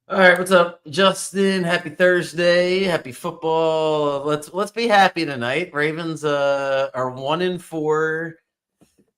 All right, what's up, Justin? Happy Thursday, happy football. Let's be happy tonight. Ravens are 1-4.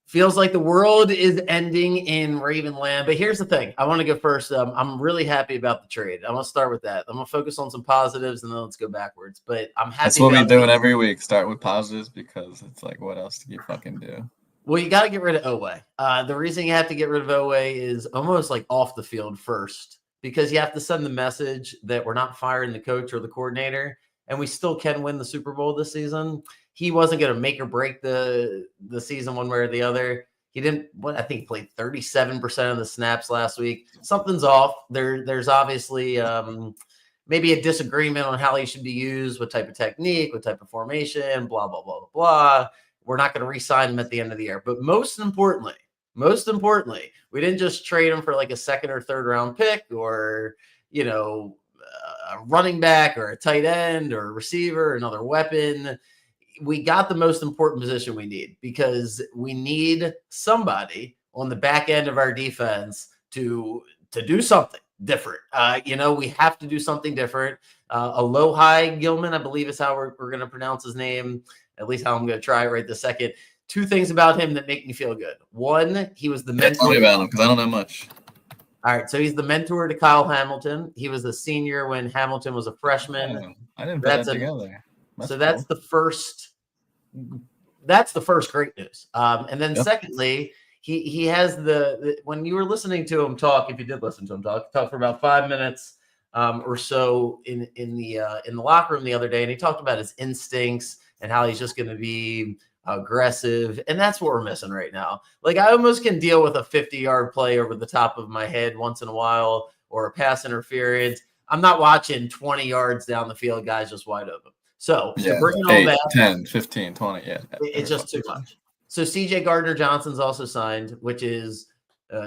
Feels like the world is ending in Raven land. But here's the thing: I want to go first. I'm really happy about the trade. I want to start with that. I'm gonna focus on some positives, and then let's go backwards. But I'm That's happy what we about do it the. every week. Start with positives because it's like, what else do you fucking do? Well, you got to get rid of Owe. The reason you have to get rid of Owe is almost like off the field first, because you have to send the message that we're not firing the coach or the coordinator, and we still can win the Super Bowl this season. He wasn't going to make or break the season one way or the other. He didn't. What I think he played 37% of the snaps last week. Something's off. There's obviously maybe a disagreement on how he should be used, what type of technique, what type of formation, blah blah blah blah blah. We're not going to re-sign him at the end of the year. But most importantly, we didn't just trade him for like a second or third round pick or, a running back or a tight end or a receiver, or another weapon. We got the most important position we need, because we need somebody on the back end of our defense to do something different. We have to do something different. Alohi Gilman, I believe is how we're going to pronounce his name, at least how I'm going to try it right this second. Two things about him that make me feel good. One, he was the Yeah, tell mentor. me about him because I don't know much. All right, so he's the mentor to Kyle Hamilton. He was a senior when Hamilton was a freshman. Oh, I didn't put That's that a together. That's so that's cool. the first that's the first great news. And then Yep. secondly, he has when you were listening to him talk, if you did listen to him talk for about 5 minutes or so in the locker room the other day, and he talked about his instincts and how he's just going to be aggressive, and that's what we're missing right now. Like, I almost can deal with a 50-yard play over the top of my head once in a while, or a pass interference. I'm not watching 20 yards down the field, guys just wide open. So to Yeah. bring it all 8, back, 10, 15, 20. Yeah. it's Every just too fucking time. much. So CJ Gardner Johnson's also signed, which is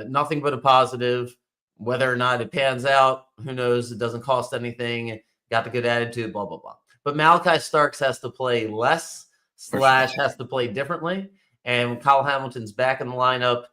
nothing but a positive. Whether or not it pans out, who knows? It doesn't cost anything. Got the good attitude, blah, blah, blah. But Malachi Starks has to play less For sure. / has to play differently. And Kyle Hamilton's back in the lineup.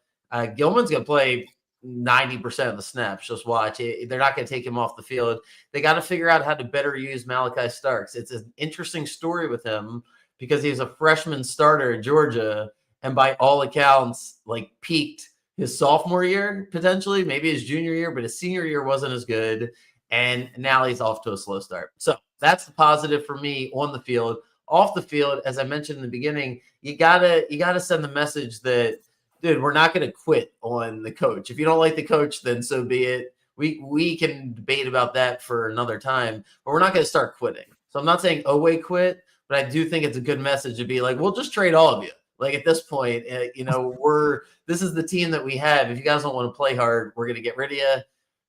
Gilman's going to play 90% of the snaps. Just watch. They're not going to take him off the field. They got to figure out how to better use Malachi Starks. It's an interesting story with him, because he was a freshman starter at Georgia, and by all accounts, like, peaked his sophomore year, potentially, maybe his junior year, but his senior year wasn't as good. And now he's off to a slow start. So that's the positive for me on the field. Off the field, as I mentioned in the beginning, you gotta send the message that, dude, we're not gonna quit on the coach. If you don't like the coach, then so be it. We can debate about that for another time, but we're not gonna start quitting. So I'm not saying Owe quit, but I do think it's a good message to be like, we'll just trade all of you. Like, at this point, this is the team that we have. If you guys don't want to play hard, we're going to get rid of you.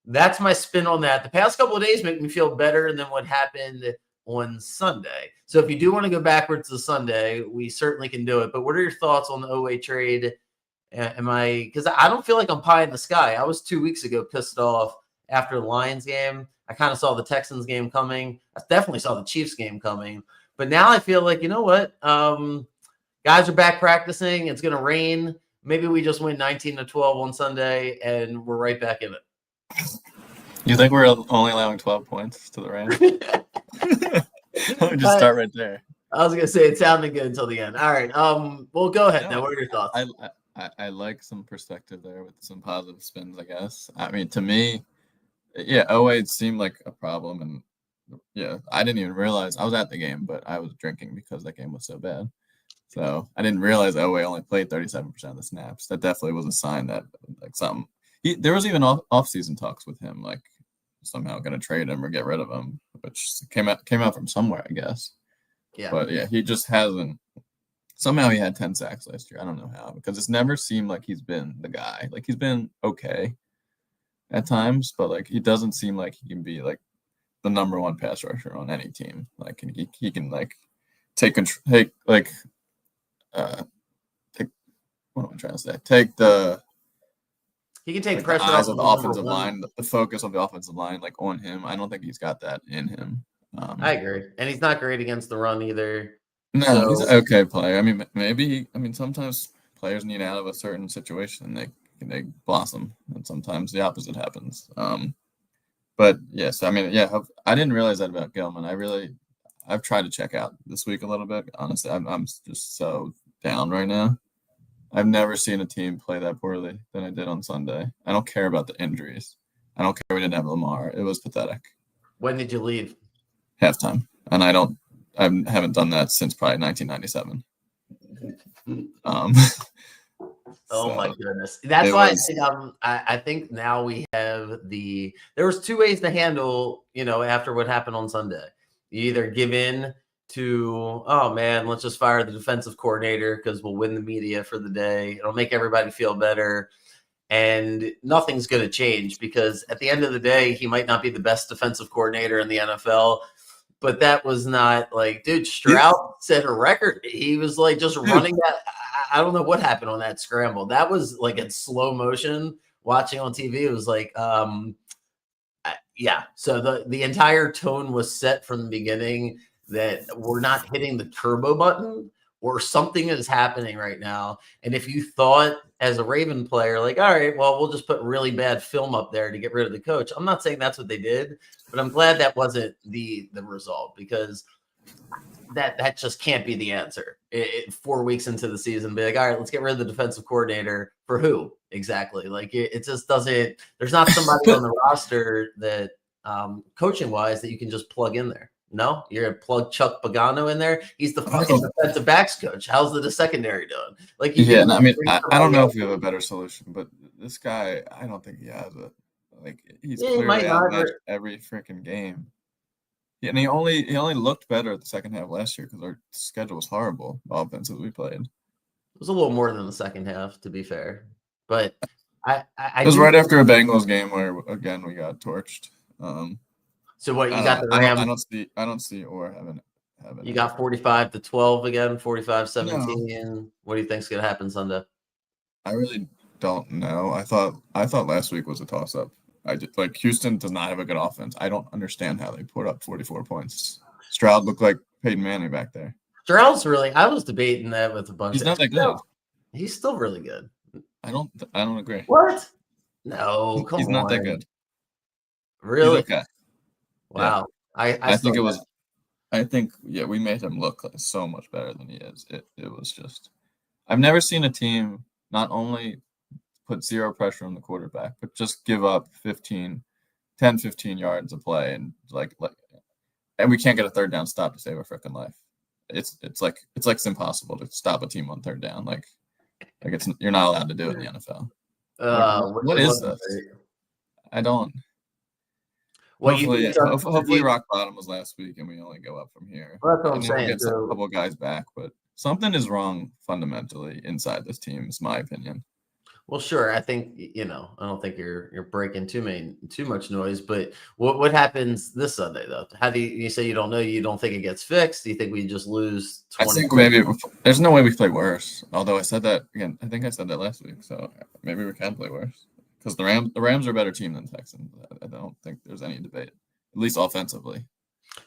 That's my spin on that. The past couple of days make me feel better than what happened on Sunday. So if you do want to go backwards to Sunday, we certainly can do it. But what are your thoughts on the Owe trade? Because I don't feel like I'm pie in the sky. I was 2 weeks ago pissed off after the Lions game. I kind of saw the Texans game coming. I definitely saw the Chiefs game coming. But now I feel like, you know what? Guys are back practicing. It's going to rain. Maybe we just win 19-12 on Sunday, and we're right back in it. You think we're only allowing 12 points to the Rams? Let me just start right there. I was going to say it sounded good until the end. All right. Well, go ahead. No, Now, what are your thoughts? I like some perspective there with some positive spins, I guess. I mean, to me, yeah, 08 seemed like a problem, and yeah, I didn't even realize I was at the game, but I was drinking because that game was so bad. So I didn't realize Owe only played 37% of the snaps. That definitely was a sign that like something. There was even off-season talks with him, like somehow going to trade him or get rid of him, which came out from somewhere, I guess. Yeah. But yeah, he just hasn't. Somehow he had 10 sacks last year. I don't know how, because it's never seemed like he's been the guy. Like, he's been okay at times, but like he doesn't seem like he can be like the number one pass rusher on any team. Like, he can like take control, take what am I trying to say? He can take the pressure eyes off of of the the number offensive one. line, the focus of the offensive line, like on him. I don't think he's got that in him. I agree. And he's not great against the run either. No, he's an So, okay player. I mean, maybe. I mean, sometimes players need out of a certain situation and they blossom, and sometimes the opposite happens. But yes, I mean, yeah, I didn't realize that about Gilman. I've tried to check out this week a little bit. Honestly, I'm just so down right now. I've never seen a team play that poorly than I did on Sunday. I don't care about the injuries. I don't care we didn't have Lamar. It was pathetic. When did you leave? Halftime, and I haven't done that since probably 1997. Oh my So goodness. That's it why was I think now we have there was two ways to handle, after what happened on Sunday. You either give in to, oh man, let's just fire the defensive coordinator because we'll win the media for the day. It'll make everybody feel better. And nothing's going to change because at the end of the day, he might not be the best defensive coordinator in the NFL. But that was not like, dude, Stroud set a record. He was like just running that. I don't know what happened on that scramble. That was like in slow motion watching on TV. It was like, yeah. So the entire tone was set from the beginning that we're not hitting the turbo button or something is happening right now. And if you thought as a Raven player, like, all right, well, we'll just put really bad film up there to get rid of the coach. I'm not saying that's what they did, but I'm glad that wasn't the result because that just can't be the answer. 4 weeks into the season, be like, all right, let's get rid of the defensive coordinator for who exactly? Like it just doesn't. There's not somebody on the roster that coaching wise that you can just plug in there. No, you're gonna plug Chuck Pagano in there. He's the fucking defensive backs coach. How's the secondary doing? Like, yeah. I mean, I don't know if we have a better solution, but this guy, I don't think he has it. Like he's clearly outmatched every freaking game. Yeah, and he only looked better at the second half last year because our schedule was horrible. The offense that we played. It was a little more than the second half, to be fair. But I it was right after a Bengals game where again we got torched. So what you got the Rams? I don't see or haven't. You got 45-12 again, 45-17. No. What do you think's gonna happen Sunday? I really don't know. I thought last week was a toss up. I just like Houston does not have a good offense. I don't understand how they put up 44 points. Stroud looked like Peyton Manning back there. Stroud's really. I was debating that with a bunch. He's not that good. He's still really good. I don't agree. What? No, come on. He's not that good. Really? He's okay. Wow. Yeah. I think it was. I think we made him look like so much better than he is. It was just. I've never seen a team not only put zero pressure on the quarterback, but just give up 10, 15 yards of play and and we can't get a third down stop to save a freaking life. It's impossible to stop a team on third down. Like you're not allowed to do it in the NFL. What is this? I don't. Well, hopefully rock bottom was last week and we only go up from here. Well, that's what I'm saying. We'll get a couple of guys back, but something is wrong fundamentally inside this team, is my opinion. Well, sure. I think I don't think you're breaking too much noise. But what happens this Sunday though? How do you say you don't know? You don't think it gets fixed? Do you think we just lose 20? I think maybe there's no way we play worse. Although I said that again, I think I said that last week. So maybe we can play worse because the Rams are a better team than the Texans. I don't think there's any debate, at least offensively.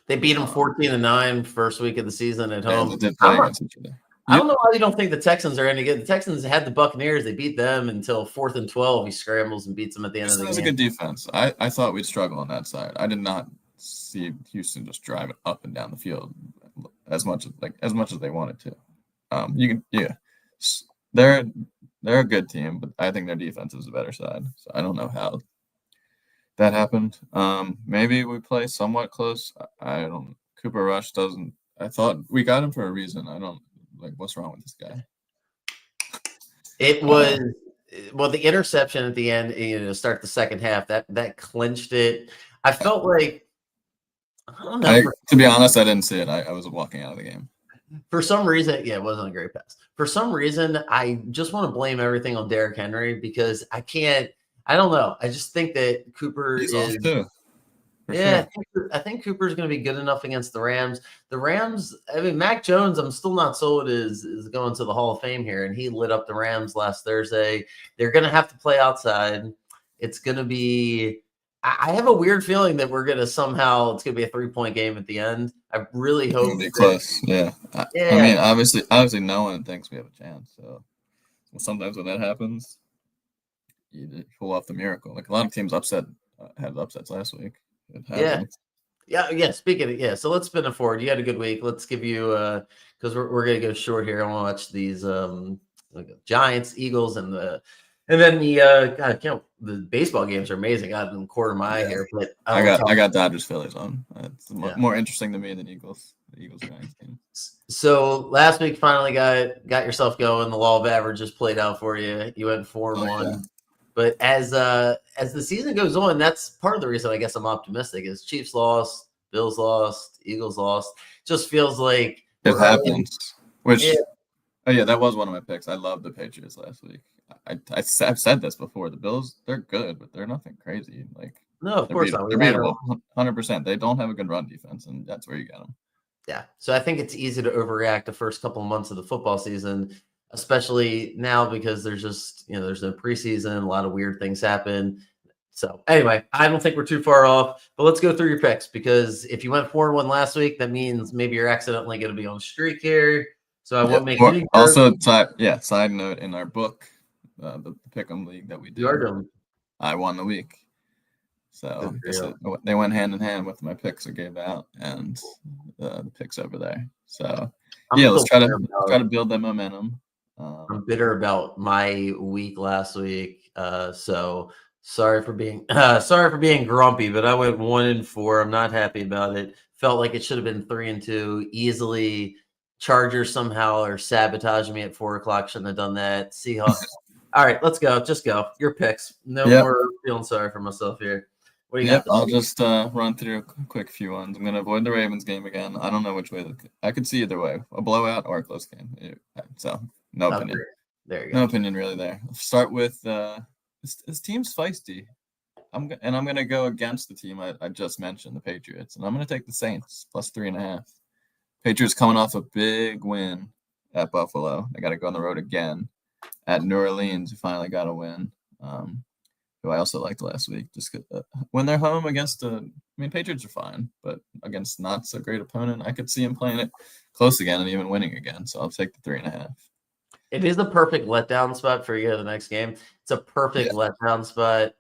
They beat them 14-9 first week of the season at home. They did play against each other. I don't know why you don't think the Texans are any good. The Texans had the Buccaneers. They beat them until 4th and 12. He scrambles and beats them at the end of the game. That's a good defense. I thought we'd struggle on that side. I did not see Houston just drive it up and down the field as much as they wanted to. They're a good team, but I think their defense is a better side. So I don't know how that happened. Maybe we play somewhat close. I don't. Cooper Rush doesn't. I thought we got him for a reason. I don't. Like, what's wrong with this guy? It was the interception at the end, to start the second half, that clinched it. I felt like, I don't know. To be honest, I didn't see it. I was walking out of the game. For some reason, it wasn't a great pass. For some reason, I just want to blame everything on Derrick Henry because I don't know. I just think that Cooper is off too. Yeah, sure. I think Cooper's going to be good enough against the Rams. The Rams, I mean, Mac Jones, I'm still not sold is going to the Hall of Fame here, and he lit up the Rams last Thursday. They're going to have to play outside. It's going to be – I have a weird feeling that we're going to somehow – it's going to be a 3-point game at the end. I really hope – It'll be close, yeah. I mean, obviously no one thinks we have a chance. So sometimes when that happens, you pull off the miracle. Like a lot of teams upset had upsets last week. It Yeah. happens. Yeah. Speaking of, so let's spin it forward. You had a good week. Let's give you because we're gonna go short here. I want to watch these Giants, Eagles, and then the God, I can't, the baseball games are amazing. I got them quarter of my eye here, but I got Dodgers Phillies on. It's more interesting to me than Eagles. The Eagles Giants game. So last week finally got yourself going. The law of averages played out for you. You went 4-1. Yeah. But as the season goes on, that's part of the reason I guess I'm optimistic is Chiefs lost, Bills lost, Eagles lost. Just feels like it happens. That was one of my picks. I love the Patriots last week. I've said this before. The Bills, they're good, but they're nothing crazy. Like no, of course not. They're beatable, 100%. They don't have a good run defense, and that's where you get them. Yeah, so I think it's easy to overreact the first couple of months of the football season, especially now because there's just there's no preseason. A lot of weird things happen. So anyway, I don't think we're too far off, but let's go through your picks because if you went 4-1 last week, that means maybe you're accidentally going to be on a streak here. So I won't make any. Also, side note in our book, the Pick'em League that we do, I won the week. So they went hand in hand with my picks I gave out and the picks over there. So let's try to build that momentum. I'm bitter about my week last week. So sorry for being grumpy, but I went 1-4. I'm not happy about it. Felt like it should have been 3-2 easily. Chargers somehow are sabotaging me at 4:00. Shouldn't have done that. Seahawks. All right, let's go. Just go. Your picks. No more feeling sorry for myself here. What do you got? I'll just run through a quick few ones. I'm going to avoid the Ravens game again. I don't know which way. I could see either way, a blowout or a close game. So no opinion. There you go. No opinion really there. Start with this team's feisty. I'm going to go against the team I just mentioned, the Patriots, and I'm going to take the Saints plus 3.5. Patriots coming off a big win at Buffalo. They got to go on the road again at New Orleans. Who finally got a win. Who I also liked last week. Just when they're home against Patriots are fine, but against not so great opponent, I could see him playing it close again and even winning again. So I'll take the 3.5. It is the perfect letdown spot for you to the next game. It's a perfect letdown spot.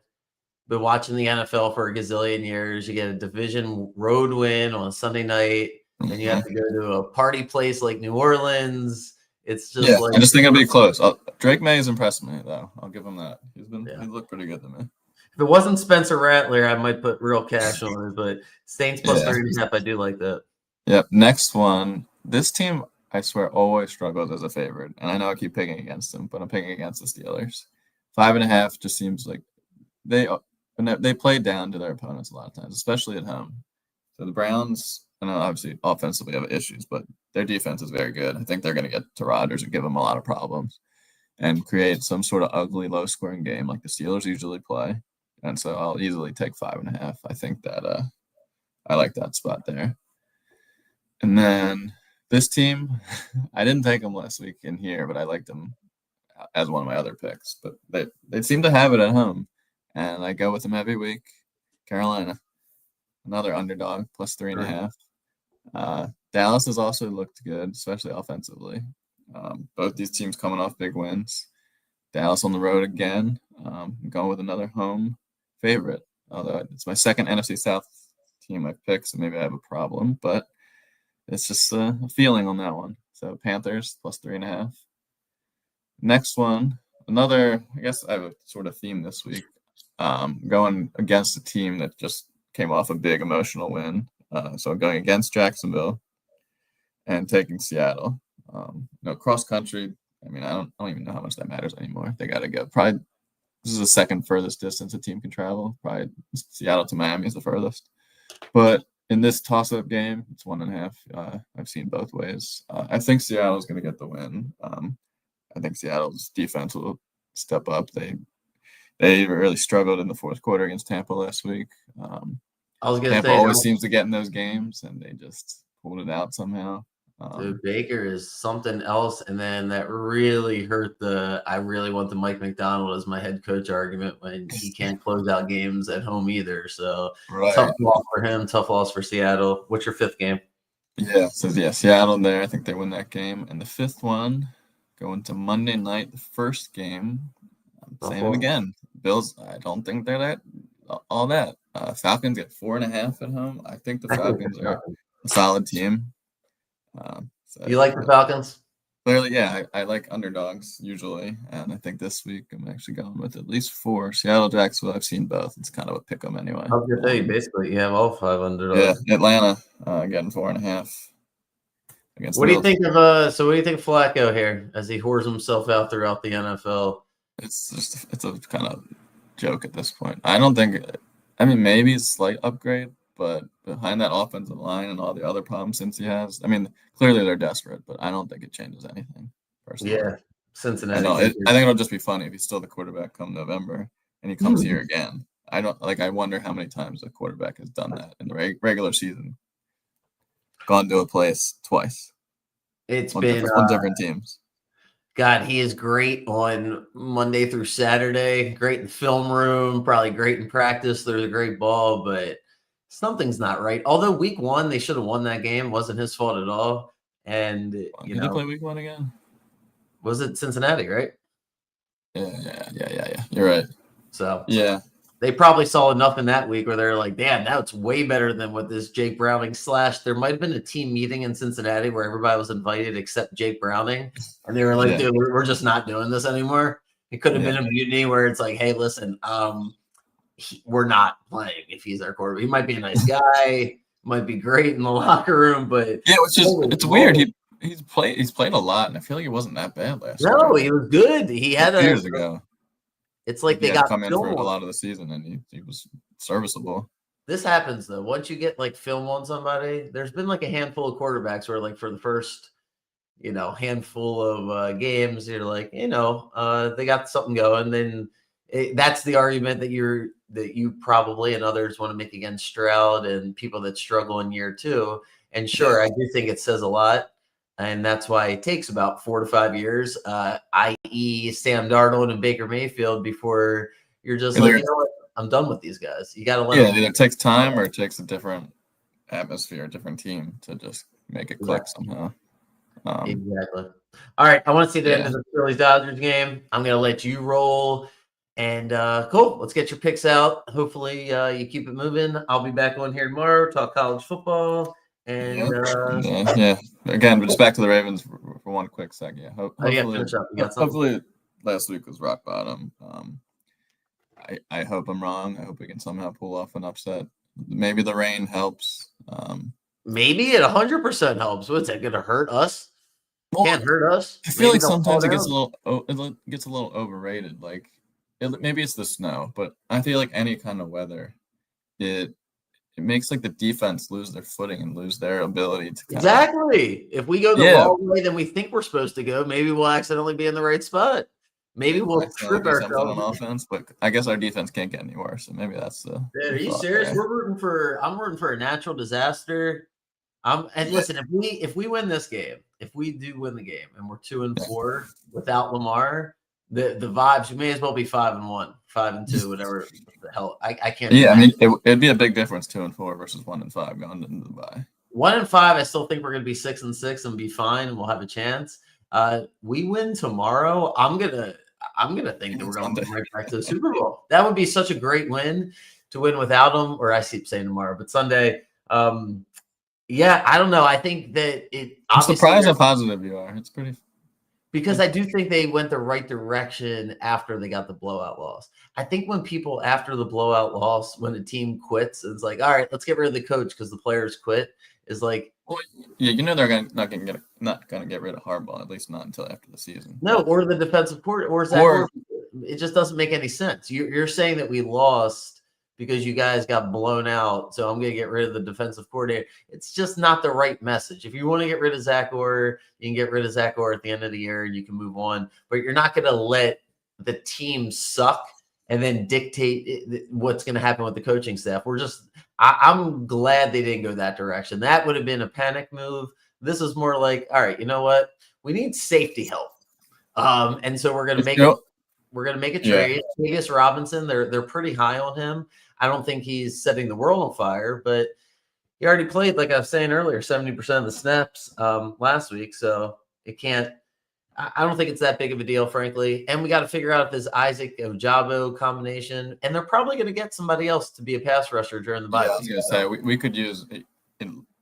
Been watching the NFL for a gazillion years. You get a division road win on a Sunday night, and you have to go to a party place like New Orleans. It's just I just think it'll be close. Drake May has impressed me, though. I'll give him that. He's looked pretty good to me. If it wasn't Spencer Rattler, I might put real cash on it, but Saints plus 3.5, I do like that. Yep. Next one. This team, I swear, always struggles as a favorite, and I know I keep picking against them, but I'm picking against the Steelers. 5.5 just seems like they play down to their opponents a lot of times, especially at home. So the Browns, I know obviously offensively have issues, but their defense is very good. I think they're going to get to Rodgers and give him a lot of problems and create some sort of ugly, low-scoring game like the Steelers usually play. And so I'll easily take 5.5. I think that I like that spot there. And then this team, I didn't take them last week in here, but I liked them as one of my other picks. But they seem to have it at home, and I go with them every week. Carolina, another underdog, plus 3.5. Dallas has also looked good, especially offensively. Both these teams coming off big wins. Dallas on the road again. I'm going with another home favorite, although it's my second NFC South team I've picked, so maybe I have a problem, but it's just a feeling on that one. So Panthers plus 3.5. Next one, I guess I have a sort of theme this week. Going against a team that just came off a big emotional win. So going against Jacksonville and taking Seattle. Cross country. I don't even know how much that matters anymore. They got to go. Probably this is the second furthest distance a team can travel. Probably Seattle to Miami is the furthest. But in this toss-up game, it's 1.5. I've seen both ways. I think Seattle is going to get the win. I think Seattle's defense will step up. They really struggled in the fourth quarter against Tampa last week. Tampa always seems to get in those games, and they just pulled it out somehow. Dude, Baker is something else, and then that really hurt I really want the Mike McDonald as my head coach argument when he can't close out games at home either. So tough loss for him, tough loss for Seattle. What's your fifth game? Seattle there. I think they win that game. And the fifth one, going to Monday night, the first game. I'm saying it again. Bills, I don't think they're that all that. Falcons get 4.5 at home. I think the Falcons are a solid team. So You like the Falcons? Clearly, yeah, I like underdogs usually, and I think this week I'm actually going with at least 4. Seattle, Jacksonville, I've seen both. It's kind of a pick 'em anyway. I was gonna say basically you have all 5 underdogs. Yeah, Atlanta getting 4.5 against. What do you think of what do you think of Flacco here as he whores himself out throughout the NFL? It's a kind of joke at this point. I don't think. I mean, maybe a slight upgrade, but behind that offensive line and all the other problems since he has, I mean, clearly they're desperate, but I don't think it changes anything personally. Yeah, Cincinnati. I think it'll just be funny if he's still the quarterback come November and he comes here again. I wonder how many times a quarterback has done that in the regular season. Gone to a place twice. It's on been different teams. God, he is great on Monday through Saturday. Great in the film room, probably great in practice. There's a great ball, but something's not right. Although week 1, they should have won that game. Wasn't his fault at all. And Did they play week 1 again? Was it Cincinnati, right? Yeah. You're right. So yeah, they probably saw enough in that week where they're like, damn, now it's way better than what this Jake Browning / there might have been a team meeting in Cincinnati where everybody was invited except Jake Browning. And they were like, dude, we're just not doing this anymore. It could have been a mutiny where it's like, hey, listen, we're not playing if he's our quarterback. He might be a nice guy, might be great in the locker room, but it's weird. He's played a lot, and I feel like he wasn't that bad last year. No, he was good. He had years ago. It's like they got come in for a lot of the season, and he was serviceable. This happens though. Once you get like film on somebody, there's been like a handful of quarterbacks where like for the first, handful of games, you're like, they got something going. Then that's the argument that you probably and others want to make against Stroud and people that struggle in year 2. And sure, I do think it says a lot. And that's why it takes about 4 to 5 years, i.e. Sam Darnold and Baker Mayfield, before you're just like, you know what? I'm done with these guys. You got to let them. Either it takes time or it takes a different atmosphere, a different team to just make it click somehow. Exactly. All right. I want to see the end of the Phillies-Dodgers game. I'm going to let you roll. And cool. Let's get your picks out. Hopefully you keep it moving. I'll be back on here tomorrow, talk college football. And again, just back to the Ravens for one quick second. Hopefully last week was rock bottom. I hope I'm wrong. I hope we can somehow pull off an upset. Maybe the rain helps. Maybe it 100% helps. What's that going to hurt us? Can't hurt us. I feel like sometimes it gets a little overrated. Like maybe it's the snow, but I feel like any kind of weather, it makes like the defense lose their footing and lose their ability to exactly. If we go the wrong way than we think we're supposed to go, maybe we'll accidentally be in the right spot. Maybe we'll trip ourselves on offense, but I guess our defense can't get any worse. So maybe that's the. Dude, are you serious? I'm rooting for a natural disaster. Listen, if we win this game, if we do win the game, and we're 2-4 without Lamar, the vibes, you may as well be 5-1, 5-2, whatever the hell. I can't. Yeah, I mean, it'd be a big difference 2-4 versus 1-5 going into the bye. 1-5, I still think we're gonna be 6-6 and be fine, and we'll have a chance. We win tomorrow. I'm gonna think that we're gonna go right back to the Super Bowl. That would be such a great win to win without them. Or I keep saying tomorrow, but Sunday. I don't know. I think that I'm surprised how positive you are. It's pretty. Because I do think they went the right direction after they got the blowout loss. I think when people after the blowout loss, when a team quits, it's like, all right, let's get rid of the coach because the players quit. Is like, they're not gonna get rid of Harbaugh, at least not until after the season. No, or the defensive court, or Zach. It just doesn't make any sense. You're saying that we lost because you guys got blown out, so I'm going to get rid of the defensive coordinator. It's just not the right message. If you want to get rid of Zach Orr, you can get rid of Zach Orr at the end of the year and you can move on. But you're not going to let the team suck and then dictate what's going to happen with the coaching staff. I'm glad they didn't go that direction. That would have been a panic move. This is more like, all right, you know what? We need safety help. And so we're going to make it. We're going to make a trade. Vegas Robinson, they're pretty high on him. I don't think he's setting the world on fire, but he already played, like I was saying earlier, 70% of the snaps last week. So it can't I don't think it's that big of a deal, frankly. And we got to figure out if this Isaac Ojabo combination, and they're probably going to get somebody else to be a pass rusher during the bye. Yeah, I was gonna say we could use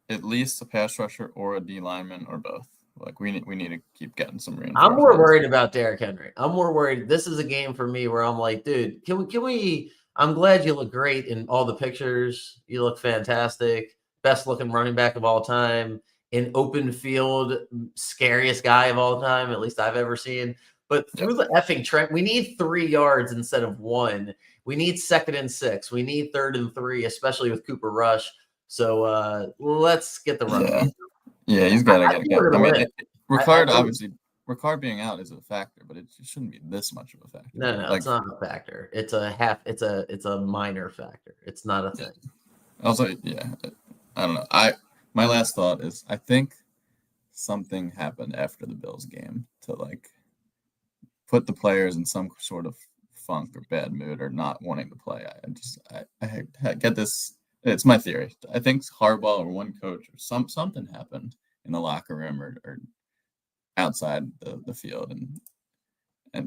at least a pass rusher or a D lineman or both. Like we need to keep getting some reinforcements. I'm more worried about Derrick Henry. I'm more worried. This is a game for me where I'm like, dude, can we? I'm glad you look great in all the pictures. You look fantastic. Best looking running back of all time. In open field, scariest guy of all time, at least I've ever seen. But through the effing trend, we need 3 yards instead of 1. We need 2nd and 6. We need 3rd and 3, especially with Cooper Rush. So let's get the run. Yeah, he's got to get it. I mean, Ricard Ricard being out is a factor, but it shouldn't be this much of a factor. No, it's not a factor. It's a minor factor. It's not a thing. Also, yeah, I don't know. My last thought is I think something happened after the Bills game to like put the players in some sort of funk or bad mood or not wanting to play. I get this. It's my theory. I think Harbaugh or one coach or something happened in the locker room or outside the field and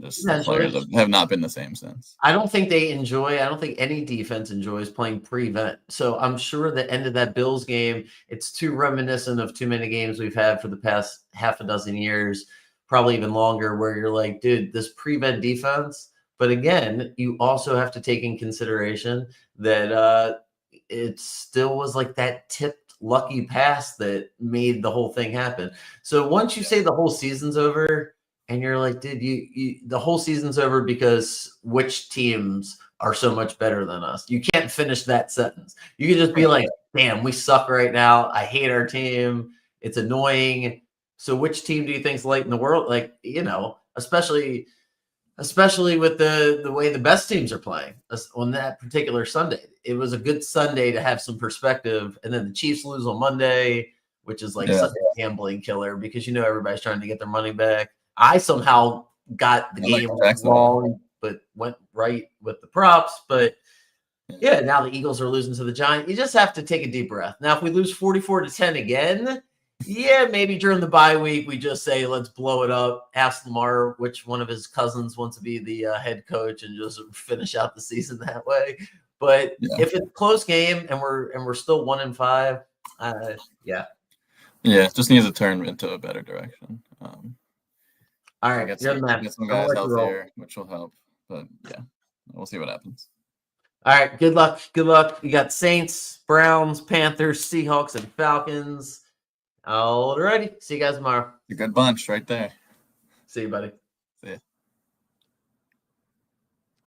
just the players have not been the same since. I don't think any defense enjoys playing prevent. So I'm sure the end of that Bills game, it's too reminiscent of too many games we've had for the past half a dozen years, probably even longer, where you're like, dude, this prevent defense. But again, you also have to take in consideration that it still was like that tipped lucky pass that made the whole thing happen. So once you say the whole season's over, and you're like, dude, the whole season's over because which teams are so much better than us? You can't finish that sentence. You can just be like, damn, we suck right now. I hate our team. It's annoying. So which team do you think's light in the world? Like, especially with the way the best teams are playing on that particular Sunday. It was a good Sunday to have some perspective. And then the Chiefs lose on Monday, which is like such a gambling killer because everybody's trying to get their money back. I somehow got the game wrong, but went right with the props. But yeah, now the Eagles are losing to the Giants. You just have to take a deep breath. Now, if we lose 44-10 again, yeah, maybe during the bye week, we just say, let's blow it up. Ask Lamar which one of his cousins wants to be the head coach and just finish out the season that way. But if it's a close game and we're still 1-5, yeah. Yeah, it just needs to turn into a better direction. All right, get some guys healthier, which will help. But yeah, we'll see what happens. All right, good luck. Good luck. You got Saints, Browns, Panthers, Seahawks, and Falcons. All righty. See you guys tomorrow. A good bunch right there. See you, buddy.